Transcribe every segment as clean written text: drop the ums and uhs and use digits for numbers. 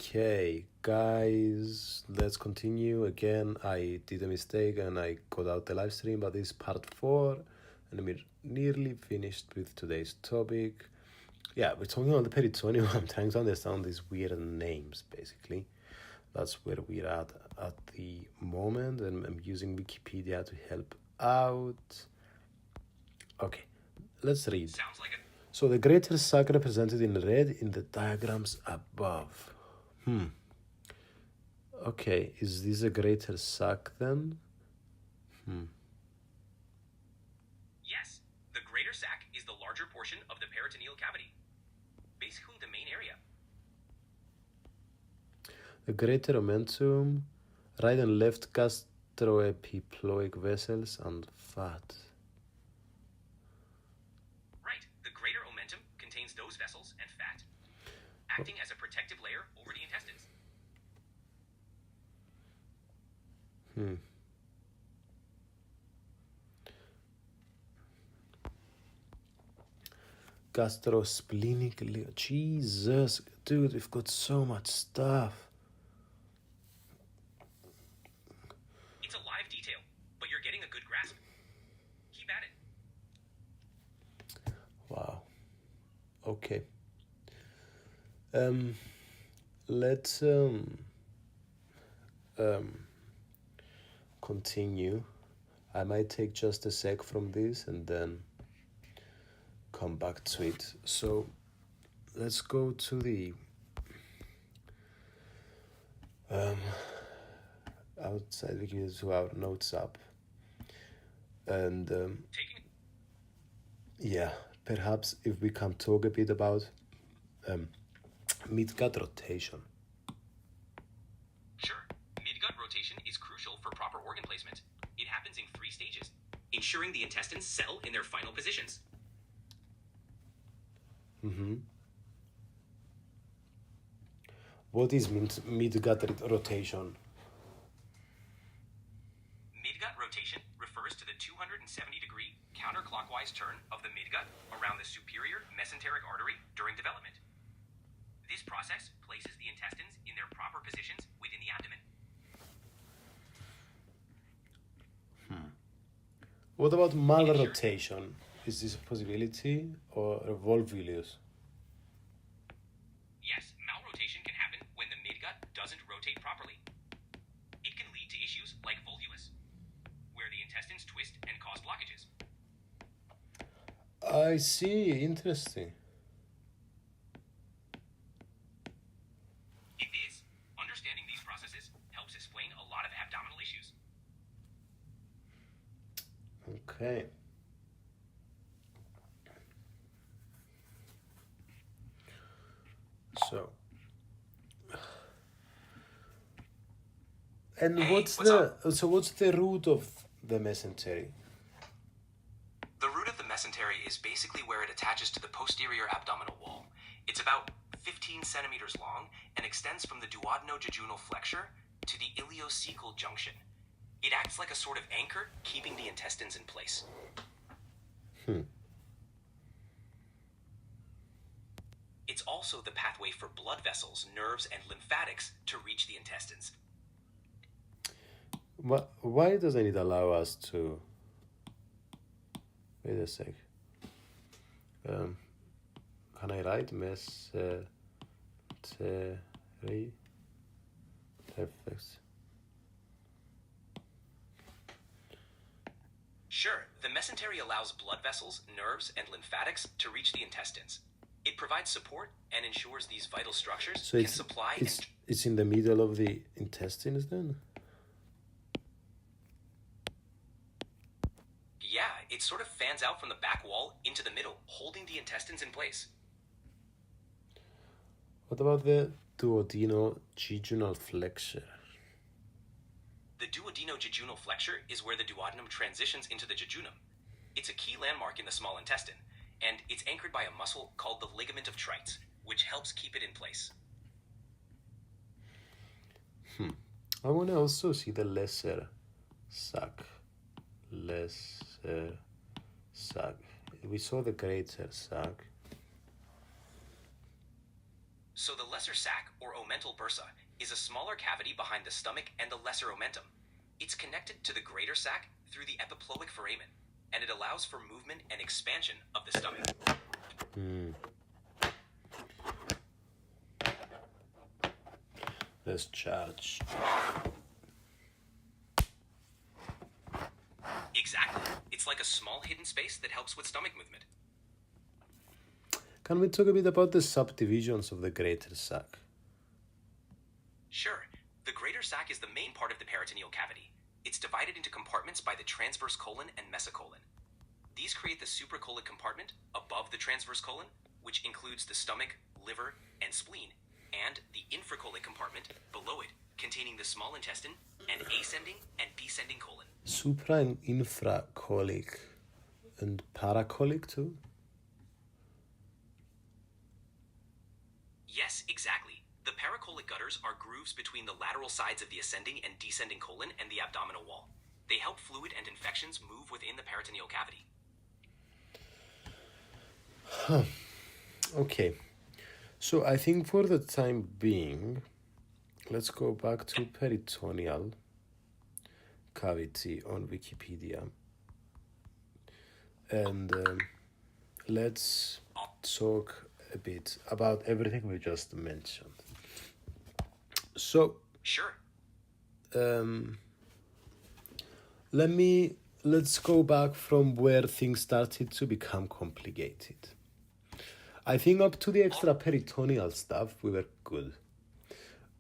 Okay, guys, let's continue. Again, I did a mistake and I cut out the live stream, but this is part 4, and we're nearly finished with today's topic. Yeah, we're talking about the peritoneum. I'm trying to understand these weird names, basically. That's where we're at the moment, and I'm using Wikipedia to help out. Okay, let's read. Sounds like it. So the greater sac represented in red in the diagrams above. Okay, is this a greater sac then? Yes, the greater sac is the larger portion of the peritoneal cavity. Basically the main area. The greater omentum, right and left gastroepiploic vessels and fat. Right, the greater omentum contains those vessels and fat, acting as a protective layer over the intestines. Gastrosplenic, Jesus, dude, we've got so much stuff. It's a live detail, but you're getting a good grasp. Keep at it. Wow. Okay. Let's continue. I might take just a sec from this and then come back to it. So let's go to the outside Wikipedia to our notes app, and Taking yeah, perhaps if we can talk a bit about midgut rotation. Sure, midgut rotation is crucial for proper organ placement. It happens in 3 stages, ensuring the intestines settle in their final positions. What is midgut rotation? Midgut rotation refers to the 270-degree counterclockwise turn of the midgut around the superior mesenteric artery during development. This process places the intestines in their proper positions within the abdomen. What about malrotation? Is this a possibility or volvulus? Yes, malrotation can happen when the midgut doesn't rotate properly. It can lead to issues like volvulus, where the intestines twist and cause blockages. I see, interesting. It is. Understanding these processes helps explain a lot of abdominal issues. Okay. So, and Hey, what's the root of the mesentery? The root of the mesentery is basically where it attaches to the posterior abdominal wall. It's about 15 centimeters long and extends from the duodenojejunal flexure to the ileocecal junction. It acts like a sort of anchor, keeping the intestines in place. It's also the pathway for blood vessels, nerves, and lymphatics to reach the intestines. Why doesn't it allow us to... Wait a sec. Can I write mesentery? Perfect. Sure, the mesentery allows blood vessels, nerves, and lymphatics to reach the intestines. It provides support and ensures these vital structures So can supply it's in the middle of the intestines then? Yeah, it sort of fans out from the back wall into the middle, holding the intestines in place. What about the duodenojejunal flexure? The duodenojejunal flexure is where the duodenum transitions into the jejunum. It's a key landmark in the small intestine, and it's anchored by a muscle called the ligament of Treitz, which helps keep it in place. I want to also see the lesser sac. Lesser sac. We saw the greater sac. So the lesser sac, or omental bursa, is a smaller cavity behind the stomach and the lesser omentum. It's connected to the greater sac through the epiploic foramen, and it allows for movement and expansion of the stomach. Let's charge. Exactly. It's like a small hidden space that helps with stomach movement. Can we talk a bit about the subdivisions of the greater sac? Sure. The greater sac is the main part of the peritoneal cavity. It's divided into compartments by the transverse colon and mesocolon. These create the supracolic compartment above the transverse colon, which includes the stomach, liver, and spleen, and the infracolic compartment below it, containing the small intestine and ascending and descending colon. Supra and infracolic and paracolic too? Yes, exactly. The paracolic gutters are grooves between the lateral sides of the ascending and descending colon and the abdominal wall. They help fluid and infections move within the peritoneal cavity. Okay. So I think for the time being, let's go back to peritoneal cavity on Wikipedia. And let's talk a bit about everything we just mentioned. So, Sure. let's go back from where things started to become complicated. I think up to the extraperitoneal stuff, we were good.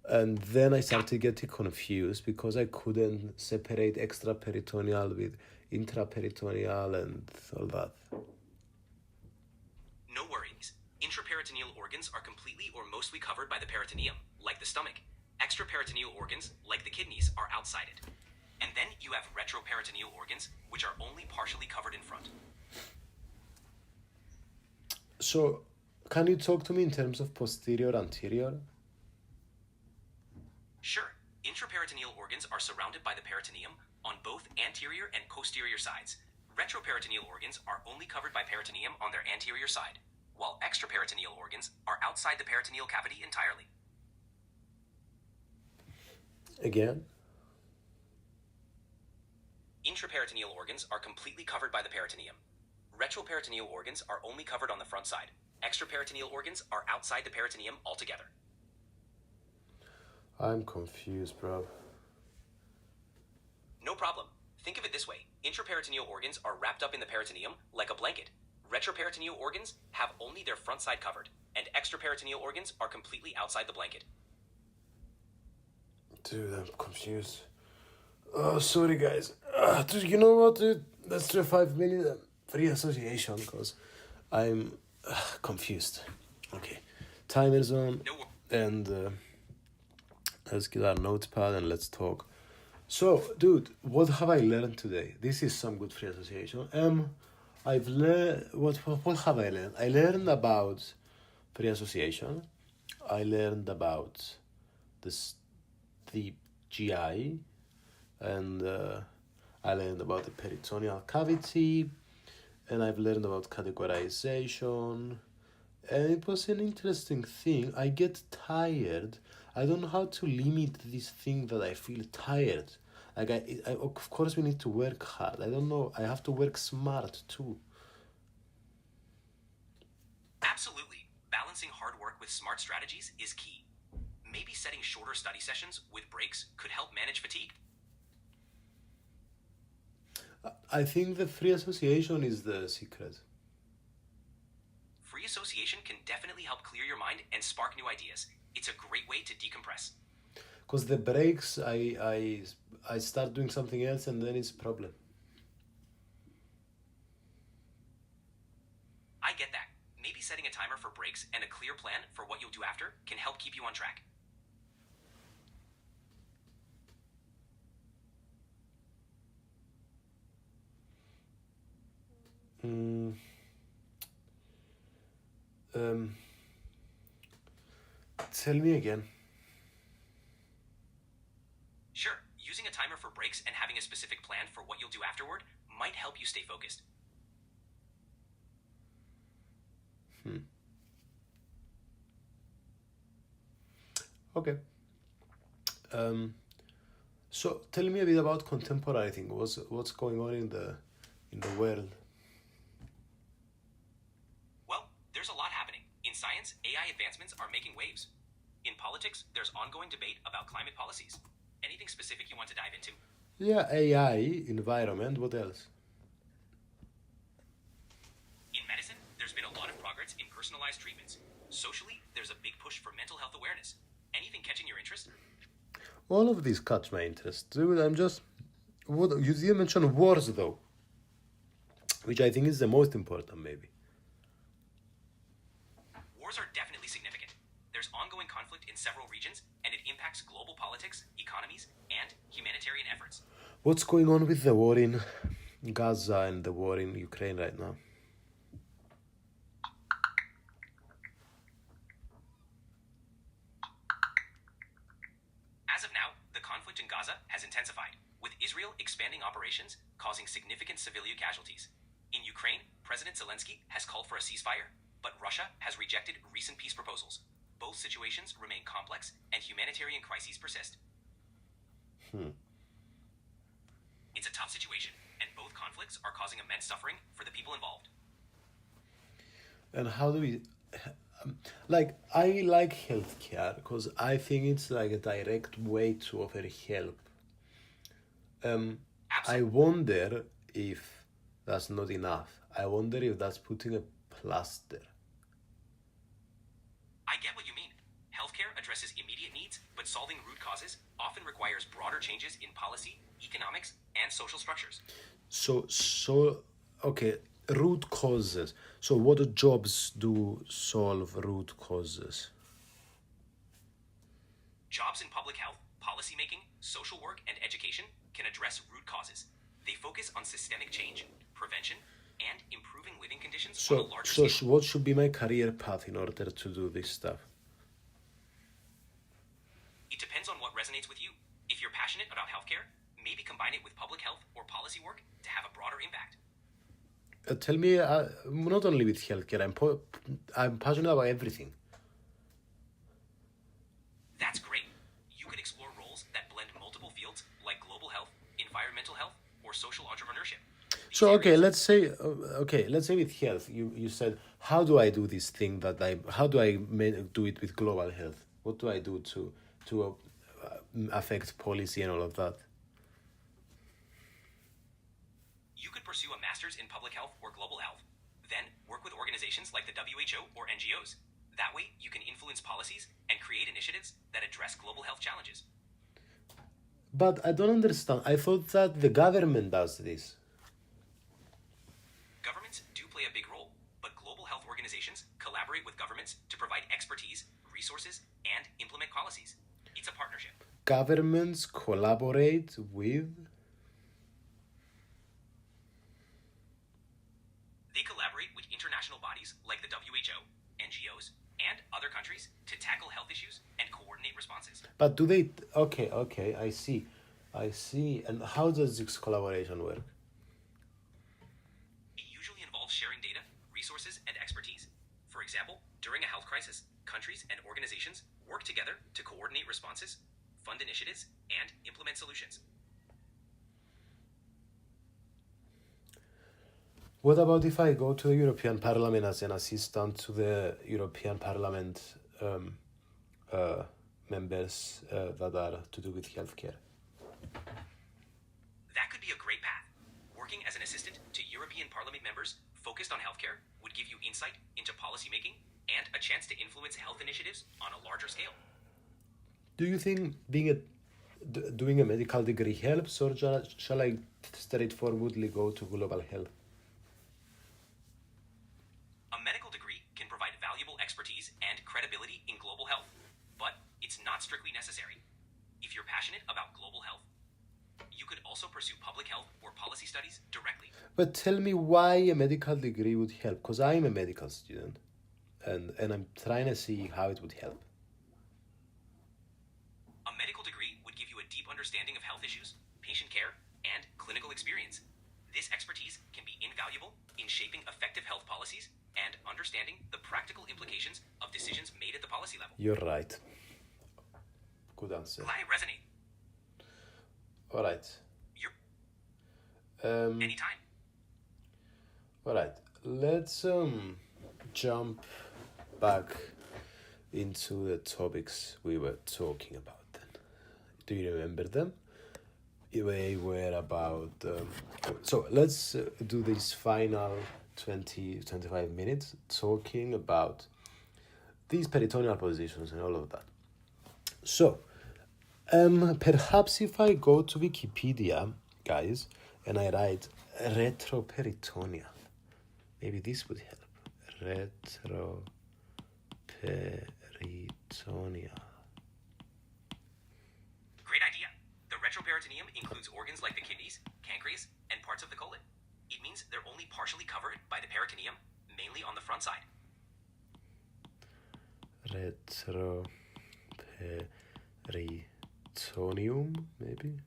And then I started getting confused because I couldn't separate extraperitoneal with intraperitoneal and all that. No worries. Intraperitoneal organs are completely or mostly covered by the peritoneum, like the stomach. Extraperitoneal organs, like the kidneys, are outside it. And then you have retroperitoneal organs, which are only partially covered in front. So, can you talk to me in terms of posterior, anterior? Sure. Intraperitoneal organs are surrounded by the peritoneum on both anterior and posterior sides. Retroperitoneal organs are only covered by peritoneum on their anterior side, while extraperitoneal organs are outside the peritoneal cavity entirely. Again? Intraperitoneal organs are completely covered by the peritoneum. Retroperitoneal organs are only covered on the front side. Extraperitoneal organs are outside the peritoneum altogether. I'm confused, bro. No problem. Think of it this way. Intraperitoneal organs are wrapped up in the peritoneum like a blanket. Retroperitoneal organs have only their front side covered, and extraperitoneal organs are completely outside the blanket. Dude, I'm confused. Oh, sorry, guys. Dude, you know what, dude? Let's do a 5-minute free association because I'm confused. Okay. Timer's on. No. And let's get our notepad and let's talk. So, dude, what have I learned today? This is some good free association. I've learned what have I learned? I learned about free association. I learned about the GI, and I learned about the peritoneal cavity, and I've learned about categorization. And it was an interesting thing. I get tired. I don't know how to limit this thing that I feel tired. Like I of course we need to work hard. I don't know. I have to work smart too. Absolutely. Balancing hard work with smart strategies is key. Maybe setting shorter study sessions with breaks could help manage fatigue. I think the free association is the secret. Free association can definitely help clear your mind and spark new ideas. It's a great way to decompress. Because the breaks, I start doing something else and then it's a problem. I get that. Maybe setting a timer for breaks and a clear plan for what you'll do after can help keep you on track. Tell me again. Sure, using a timer for breaks and having a specific plan for what you'll do afterward might help you stay focused. Okay. So tell me a bit about contemporary thing. What's going on in the world? Well, there's a lot happening. In science, AI advancements are making waves. In politics, there's ongoing debate about climate policies. Anything specific you want to dive into? Yeah, AI, environment. What else? In medicine, there's been a lot of progress in personalized treatments. Socially, there's a big push for mental health awareness. Anything catching your interest? All of these catch my interest, dude. What you didn't mention wars though, which I think is the most important, maybe. Wars are definitely significant. There's ongoing conflict in several regions, and it impacts global politics, economies, and humanitarian efforts. What's going on with the war in Gaza and the war in Ukraine right now? As of now, the conflict in Gaza has intensified, with Israel expanding operations, causing significant civilian casualties. In Ukraine, President Zelensky has called for a ceasefire, but Russia has rejected recent peace proposals. Both situations remain complex, and humanitarian crises persist. It's a tough situation, and both conflicts are causing immense suffering for the people involved. And how do we, like, I like healthcare because I think it's like a direct way to offer help. I Absolutely. wonder if that's not enough. I wonder if that's putting a plaster. I get what you mean. Healthcare addresses immediate needs, but solving root causes often requires broader changes in policy, economics, and social structures. Okay, root causes. So what jobs do solve root causes? Jobs in public health, policymaking, social work, and education can address root causes. They focus on systemic change, prevention, and improving living conditions on a larger scale. What should be my career path in order to do this stuff? It depends on what resonates with you. If you're passionate about healthcare, maybe combine it with public health or policy work to have a broader impact. Tell me, not only with healthcare, I'm passionate about everything. That's great. You could explore roles that blend multiple fields like global health, environmental health, or social entrepreneurship. So okay, let's say with health, you said, how do I do this thing how do I do it with global health? What do I do to affect policy and all of that? You could pursue a master's in public health or global health. Then work with organizations like the WHO or NGOs. That way, you can influence policies and create initiatives that address global health challenges. But I don't understand. I thought that the government does this. Governments do play a big role, but global health organizations collaborate with governments to provide expertise, resources, and implement policies. It's a partnership. Governments collaborate with... They collaborate with international bodies like the WHO, NGOs, and other countries to tackle health issues and coordinate responses. But do they... Okay, I see. And how does this collaboration work? It usually involves sharing data, resources, and expertise. For example, during a health crisis, countries and organizations work together to coordinate responses, fund initiatives, and implement solutions. What about if I go to the European Parliament as an assistant to the European Parliament members that are to do with healthcare? That could be a great path. Working as an assistant to European Parliament members focused on healthcare would give you insight into policymaking and a chance to influence health initiatives on a larger scale. Do you think doing a medical degree helps, or shall I straightforwardly go to global health? A medical degree can provide valuable expertise and credibility in global health, but it's not strictly necessary. If you're passionate about global health, you could also pursue public health or policy studies directly. But tell me why a medical degree would help, because I'm a medical student, and I'm trying to see how it would help. A medical degree would give you a deep understanding of health issues, patient care, and clinical experience. This expertise can be invaluable in shaping effective health policies and understanding the practical implications of decisions made at the policy level. You're right. Good answer. Glad I resonate. All right. Anytime. All right. Let's jump back into the topics we were talking about then. Do you remember them? They were about... so let's do this final 20-25 minutes talking about these peritoneal positions and all of that. So, perhaps if I go to Wikipedia, guys, and I write retroperitoneal, maybe this would help. Retroperitoneal. Great idea. The retroperitoneum includes organs like the kidneys, pancreas, and parts of the colon. It means they're only partially covered by the peritoneum, mainly on the front side. Retroperitoneum, maybe?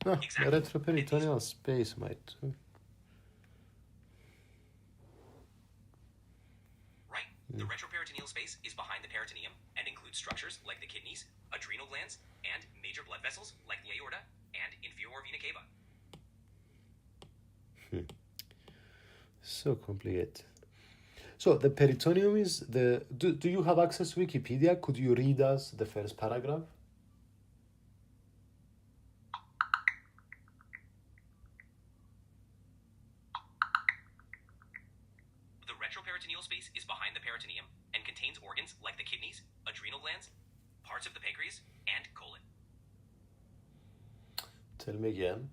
No, Exactly. the retroperitoneal space might too. Right. The retroperitoneal space is behind the peritoneum and includes structures like the kidneys, adrenal glands, and major blood vessels like the aorta and inferior vena cava. So complicated. So the peritoneum is the... Do you have access to Wikipedia? Could you read us the first paragraph? The retroperitoneal space is behind the peritoneum and contains organs like the kidneys, adrenal glands, parts of the pancreas, and colon. Tell me again.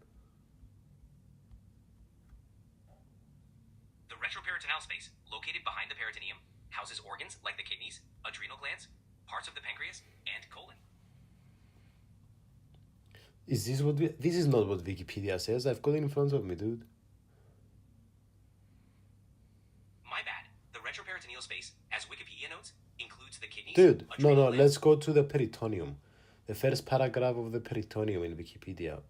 The retroperitoneal space, located behind the peritoneum, houses organs like the kidneys, adrenal glands, parts of the pancreas, and colon. Is this what this is not what Wikipedia says. I've got it in front of me, dude. My bad. The retroperitoneal space, as Wikipedia notes, includes the kidneys. Dude, no, adrenal let's glands. go to the peritoneum. The first paragraph of the peritoneum in Wikipedia.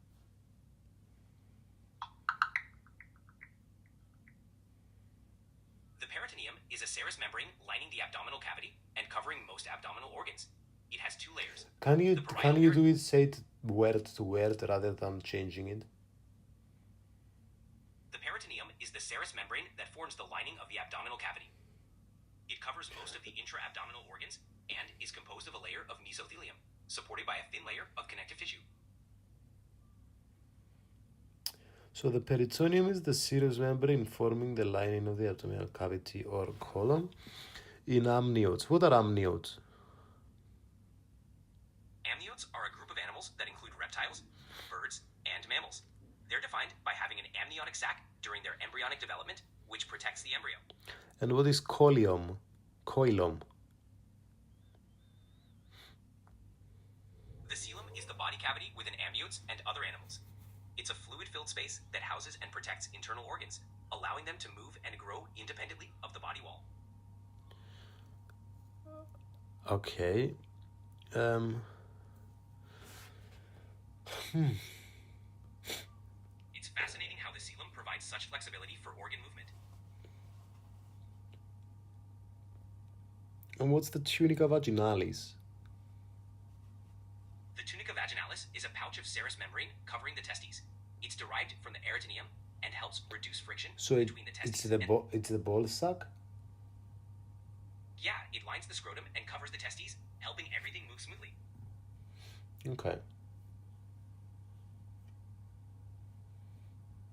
The peritoneum is a serous membrane lining the abdominal cavity and covering most abdominal organs. It has two layers. Can you The parietal do it, say it word to word rather than changing it? The peritoneum is the serous membrane that forms the lining of the abdominal cavity. It covers most of the intra-abdominal organs and is composed of a layer of mesothelium, supported by a thin layer of connective tissue. So the peritoneum is the serous membrane forming the lining of the abdominal cavity or colon. In amniotes, what are amniotes? Amniotes are a group of animals that include reptiles, birds, and mammals. They're defined by having an amniotic sac during their embryonic development, which protects the embryo. And what is coelom? Coelom. The coelom is the body cavity within amniotes and other animals. It's a fluid-filled space that houses and protects internal organs, allowing them to move and grow independently of the body wall. Okay. It's fascinating how the coelom provides such flexibility for organ movement. And what's the tunica vaginalis? The tunica vaginalis is a pouch of serous membrane covering the testes. It's derived from the peritoneum and helps reduce friction between the testes. It's the ball sac? Yeah, it lines the scrotum and covers the testes, helping everything move smoothly. Okay.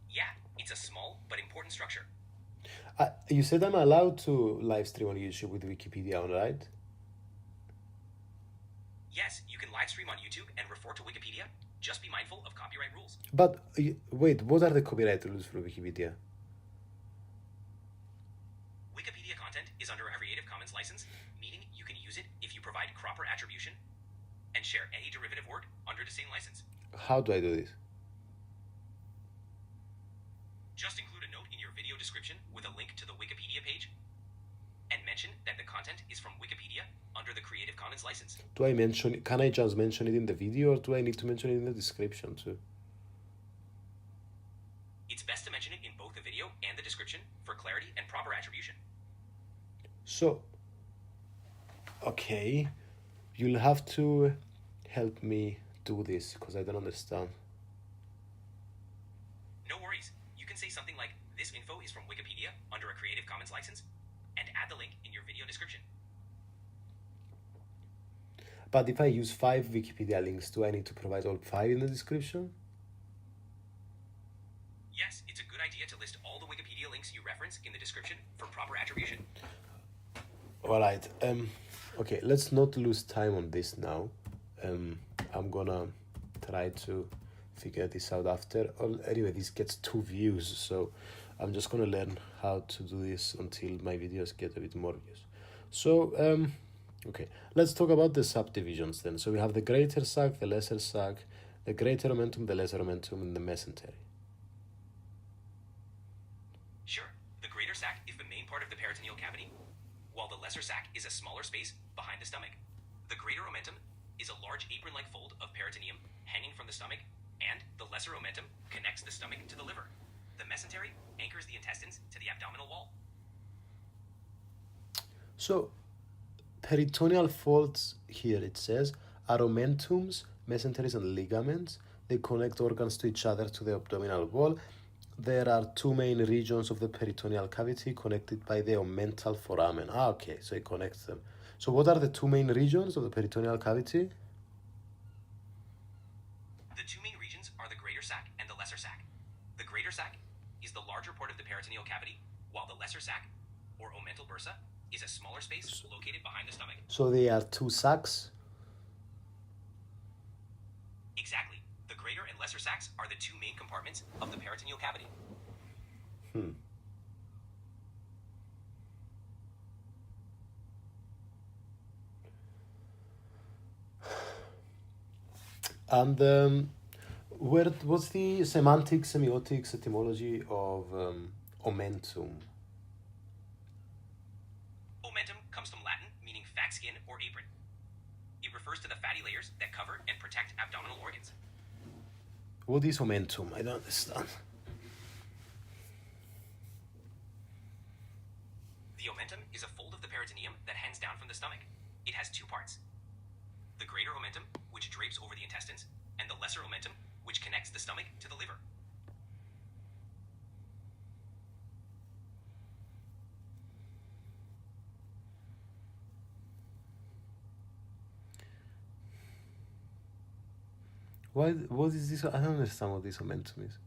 Yeah, it's a small but important structure. You said I'm allowed to live stream on YouTube with Wikipedia on, right? Yes, you can live stream on YouTube and refer to Wikipedia. Just be mindful of copyright rules. But wait, what are the copyright rules for Wikipedia? Wikipedia content is under a Creative Commons license, meaning you can use it if you provide proper attribution and share any derivative work under the same license. How do I do this? Just include a note in your video description with a link to the Wikipedia page and mention that the content is from Wikipedia under the Creative Commons license. Can I just mention it in the video, or do I need to mention it in the description too? It's best to mention it in both the video and the description for clarity and proper attribution. So, okay, You'll have to help me do this because I don't understand. No worries. You can say something like, this info is from Wikipedia under a Creative Commons license, and add the link in your video description. But if I use 5 Wikipedia links, do I need to provide all 5 in the description? Yes, it's a good idea to list all the Wikipedia links you reference in the description for proper attribution. Alright, okay, let's not lose time on this now. I'm gonna try to figure this out after. Anyway, this gets 2 views, so I'm just gonna learn how to do this until my videos get a bit more views. So, okay, let's talk about the subdivisions then. So we have the greater sac, the lesser sac, the greater omentum, the lesser omentum, and the mesentery. Sure, the greater sac is the main part of the peritoneal cavity, while the lesser sac is a smaller space behind the stomach. The greater omentum is a large apron-like fold of peritoneum hanging from the stomach, and the lesser omentum connects the stomach to the liver. The mesentery anchors the intestines to the abdominal wall. So, peritoneal folds here, it says, are omentums, mesenteries, and ligaments. They connect organs to each other to the abdominal wall. There are 2 main regions of the peritoneal cavity connected by the omental foramen. Okay, so it connects them. So what are the 2 main regions of the peritoneal cavity? The 2 main regions are the greater sac and the lesser sac. The greater sac is the larger part of the peritoneal cavity, while the lesser sac, or omental bursa, is a smaller space located behind the stomach. So they are 2 sacs? Exactly. The greater and lesser sacs are the 2 main compartments of the peritoneal cavity. And what's the semantics, semiotics, etymology of omentum? Omentum comes from Latin, meaning fat skin or apron. It refers to the fatty layers that cover and protect abdominal organs. What is omentum? I don't understand. The omentum is a fold of the peritoneum that hangs down from the stomach. It has 2 parts. The greater omentum, which drapes over the intestines, and the lesser omentum, which connects the stomach to the liver. What is this? I don't understand what this omentum is.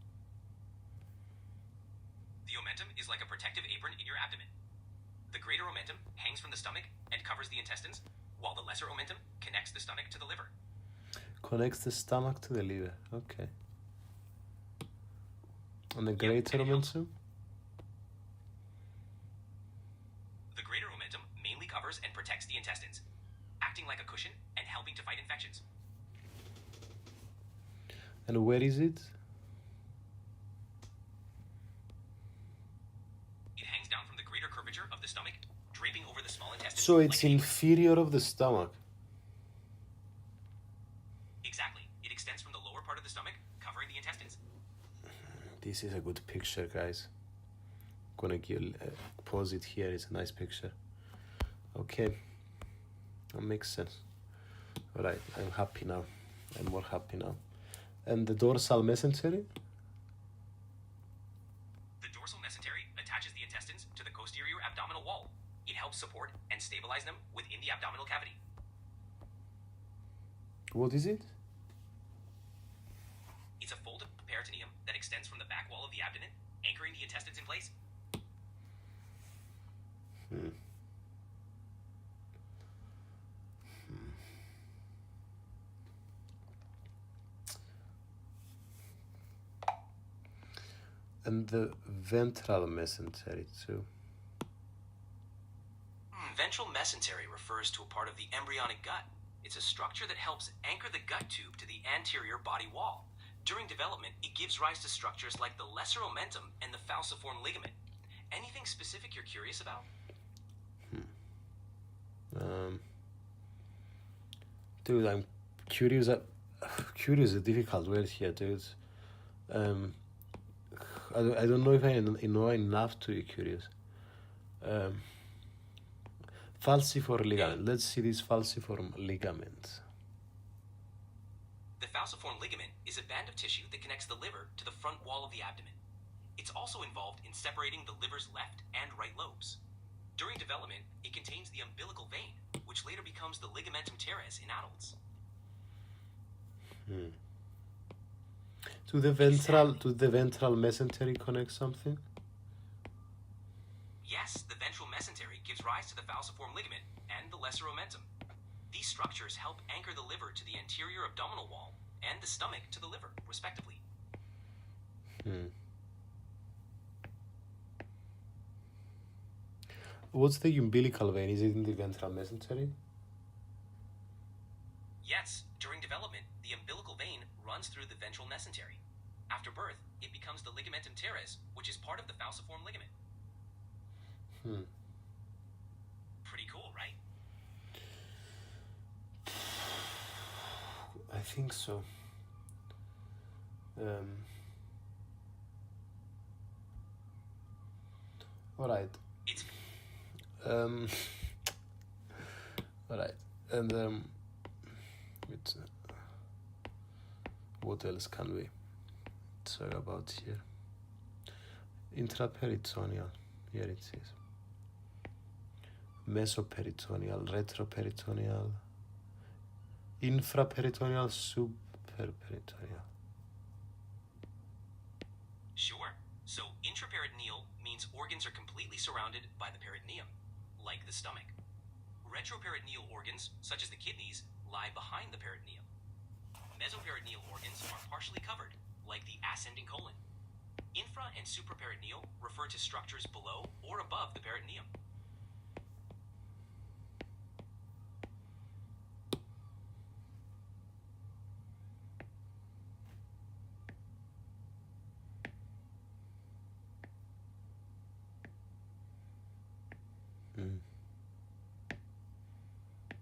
The omentum is like a protective apron in your abdomen. The greater omentum hangs from the stomach and covers the intestines, while the lesser omentum connects the stomach to the liver. Connects the stomach to the liver. Okay. And the greater omentum? The greater omentum mainly covers and protects the intestines, acting like a cushion and helping to fight infections. And where is it? It hangs down from the greater curvature of the stomach, draping over the small intestines. So it's like inferior of the stomach. Exactly. It extends from the lower part of the stomach, covering the intestines. This is a good picture, guys. I'm gonna pause it here. It's a nice picture. Okay. That makes sense. Alright, I'm happy now. I'm more happy now. And the dorsal mesentery? The dorsal mesentery attaches the intestines to the posterior abdominal wall. It helps support and stabilize them within the abdominal cavity. What is it? It's a fold of peritoneum that extends from the back wall of the abdomen, anchoring the intestines in place. And the ventral mesentery too. Ventral mesentery refers to a part of the embryonic gut. It's a structure that helps anchor the gut tube to the anterior body wall. During development, it gives rise to structures like the lesser omentum and the falciform ligament. Anything specific you're curious about? Dude, I'm curious. Curious is a difficult word here, dude. I don't know if I know enough to be curious. Falciform ligament. Let's see this falciform ligament. The falciform ligament is a band of tissue that connects the liver to the front wall of the abdomen. It's also involved in separating the liver's left and right lobes. During development, it contains the umbilical vein, which later becomes the ligamentum teres in adults. To the ventral mesentery connect something? Yes, the ventral mesentery gives rise to the falciform ligament and the lesser omentum. These structures help anchor the liver to the anterior abdominal wall and the stomach to the liver, respectively. What's the umbilical vein? Is it in the ventral mesentery? Yes, during development, the umbilical vein runs through the ventral mesentery. After birth, it becomes the ligamentum teres, which is part of the falciform ligament. Pretty cool, right? I think so. All right. All right. And what else can we talk about here? Intraperitoneal. Here it is. Mesoperitoneal, retroperitoneal, infraperitoneal, superperitoneal. Sure. So intraperitoneal means organs are completely surrounded by the peritoneum, like the stomach. Retroperitoneal organs, such as the kidneys, lie behind the peritoneum. Mesoperitoneal organs are partially covered, like the ascending colon. Infra and supraperitoneal refer to structures below or above the peritoneum.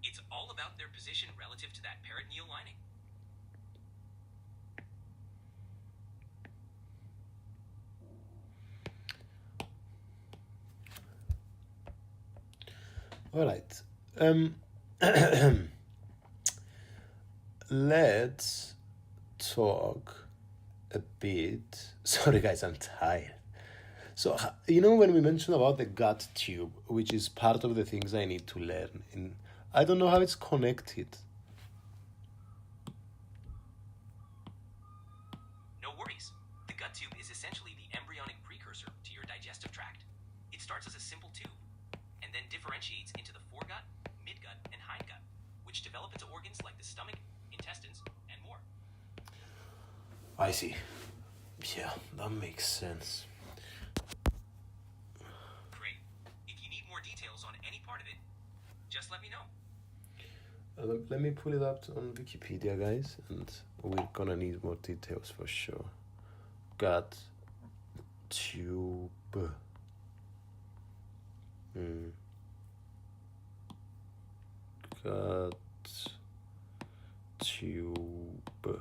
It's all about their position relative to that peritoneal lining. All right. Let's talk a bit. Sorry, guys, I'm tired. So, when we mentioned about the gut tube, which is part of the things I need to learn, and I don't know how it's connected. No worries. The gut tube is essentially the embryonic precursor to your digestive tract. It starts as a simple tube and then differentiates into the foregut, midgut, and hindgut, which develop into organs like the stomach, intestines, and more. I see. Yeah, that makes sense. Great. If you need more details on any part of it, just let me know. Let me pull it up on Wikipedia, guys, and we're gonna need more details for sure. Gut tube. Gut tube.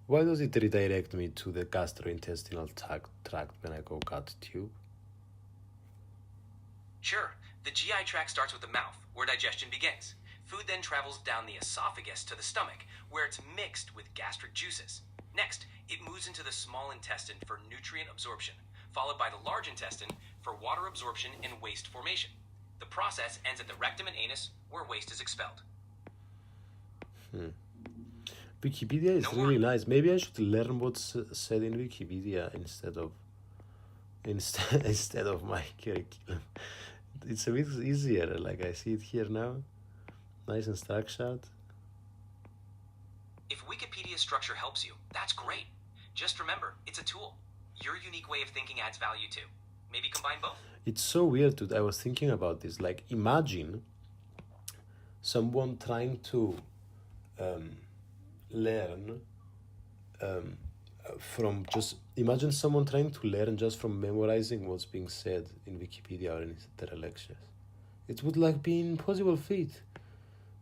Why does it redirect me to the gastrointestinal tract when I go gut tube? Sure. The GI tract starts with the mouth, where digestion begins. Food then travels down the esophagus to the stomach, where it's mixed with gastric juices. Next, it moves into the small intestine for nutrient absorption, followed by the large intestine for water absorption and waste formation. The process ends at the rectum and anus, where waste is expelled. Wikipedia is really nice. Maybe I should learn what's said in Wikipedia instead of my curriculum. It's a bit easier, like I see it here now. Nice and structured. If Wikipedia's structure helps you, that's great. Just remember, it's a tool. Your unique way of thinking adds value too. Maybe combine both. It's so weird, I was thinking about this. Like, imagine someone trying to learn imagine someone trying to learn just from memorizing what's being said in Wikipedia or in their lectures. It would be an impossible feat.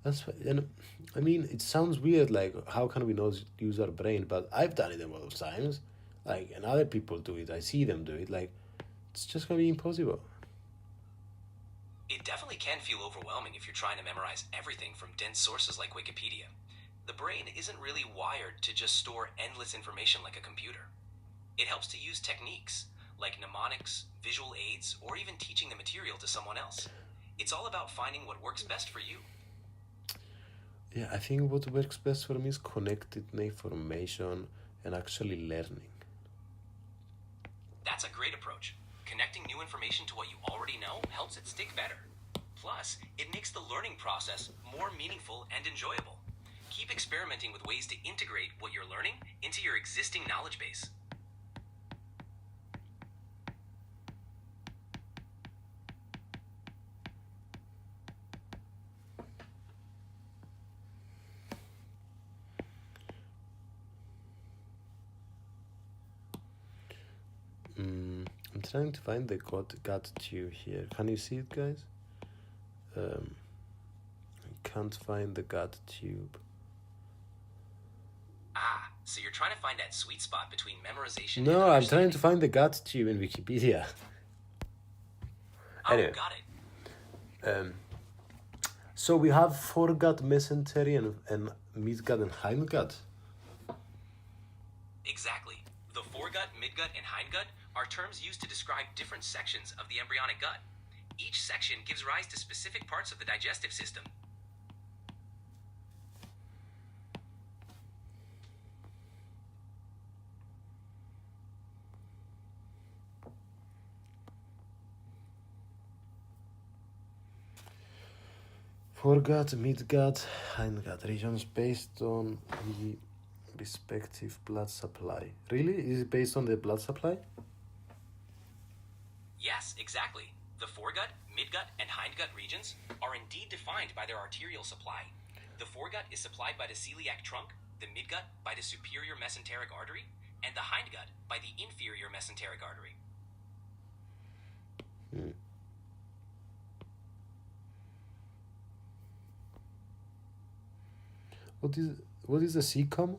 And I mean, it sounds weird, like how can we not use our brain? But I've done it a lot of times, and other people do it. I see them do it. it's just gonna be impossible. It definitely can feel overwhelming if you're trying to memorize everything from dense sources like Wikipedia. The brain isn't really wired to just store endless information like a computer. It helps to use techniques like mnemonics, visual aids, or even teaching the material to someone else. It's all about finding what works best for you. Yeah, I think what works best for me is connected information and actually learning. That's a great approach. Connecting new information to what you already know helps it stick better. Plus, it makes the learning process more meaningful and enjoyable. Keep experimenting with ways to integrate what you're learning into your existing knowledge base. I'm trying to find the gut tube here. Can you see it, guys? I can't find the gut tube. Ah, so you're trying to find that sweet spot between memorization and No, I'm understanding. trying to find the gut tube in Wikipedia. Oh, Anyway. got it. So we have foregut, mesentery, and midgut and hindgut. Exactly. The foregut, midgut, and hindgut are terms used to describe different sections of the embryonic gut. Each section gives rise to specific parts of the digestive system. Foregut, midgut, hindgut regions based on the respective blood supply. Really? Is it based on the blood supply? Yes, exactly. The foregut, midgut, and hindgut regions are indeed defined by their arterial supply. The foregut is supplied by the celiac trunk, the midgut by the superior mesenteric artery, and the hindgut by the inferior mesenteric artery. What is the cecum?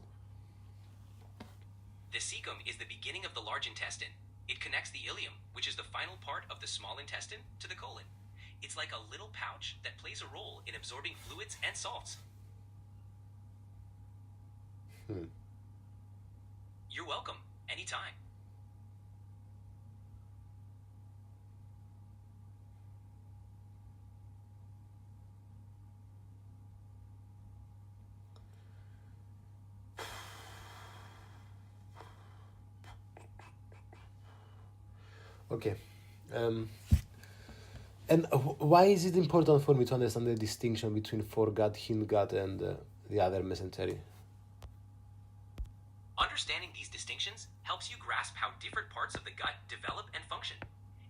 The cecum is the beginning of the large intestine. It connects the ileum, which is the final part of the small intestine, to the colon. It's like a little pouch that plays a role in absorbing fluids and salts. You're welcome. Anytime. Okay. And why is it important for me to understand the distinction between foregut, hindgut, and the other mesentery? Understanding these distinctions helps you grasp how different parts of the gut develop and function.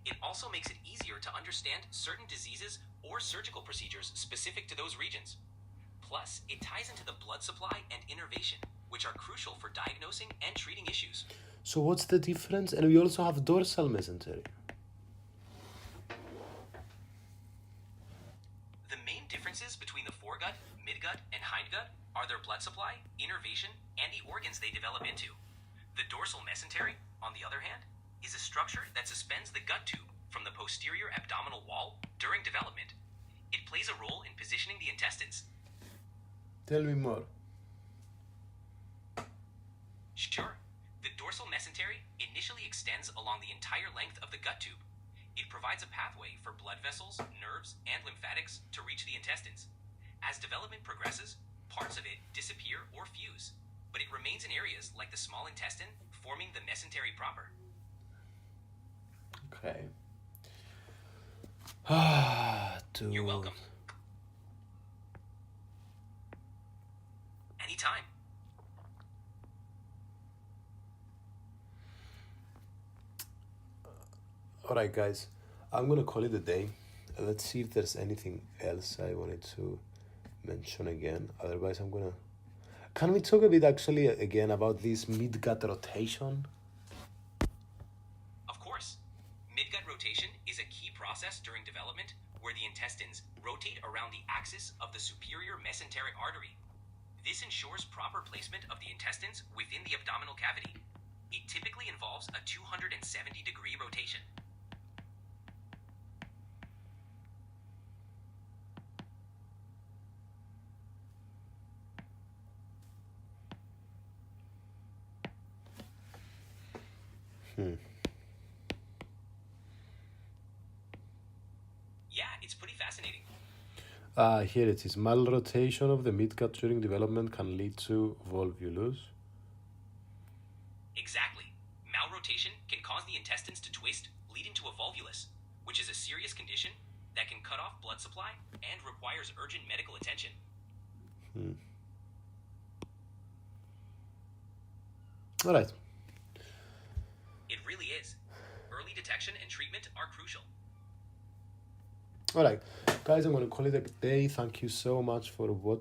It also makes it easier to understand certain diseases or surgical procedures specific to those regions. Plus, it ties into the blood supply and innervation, which are crucial for diagnosing and treating issues. So what's the difference? And we also have dorsal mesentery. The main differences between the foregut, midgut, and hindgut are their blood supply, innervation, and the organs they develop into. The dorsal mesentery, on the other hand, is a structure that suspends the gut tube from the posterior abdominal wall during development. It plays a role in positioning the intestines. Tell me more. Sure. The dorsal mesentery initially extends along the entire length of the gut tube. It provides a pathway for blood vessels, nerves, and lymphatics to reach the intestines. As development progresses, parts of it disappear or fuse, but it remains in areas like the small intestine, forming the mesentery proper. Okay. Dude. You're welcome. Anytime. Alright, guys. I'm gonna call it a day. Let's see if there's anything else I wanted to mention again. Otherwise, I'm gonna... Can we talk a bit actually again about this midgut rotation? Of course. Midgut rotation is a key process during development where the intestines rotate around the axis of the superior mesenteric artery. This ensures proper placement of the intestines within the abdominal cavity. It typically involves a 270-degree rotation. Yeah, it's pretty fascinating. Here it is. Malrotation of the midgut during development can lead to volvulus. Exactly. Malrotation can cause the intestines to twist, leading to a volvulus, which is a serious condition that can cut off blood supply and requires urgent medical attention. All right. It really is. Early detection and treatment are crucial. All right, guys, I'm going to call it a day. Thank you so much for watching.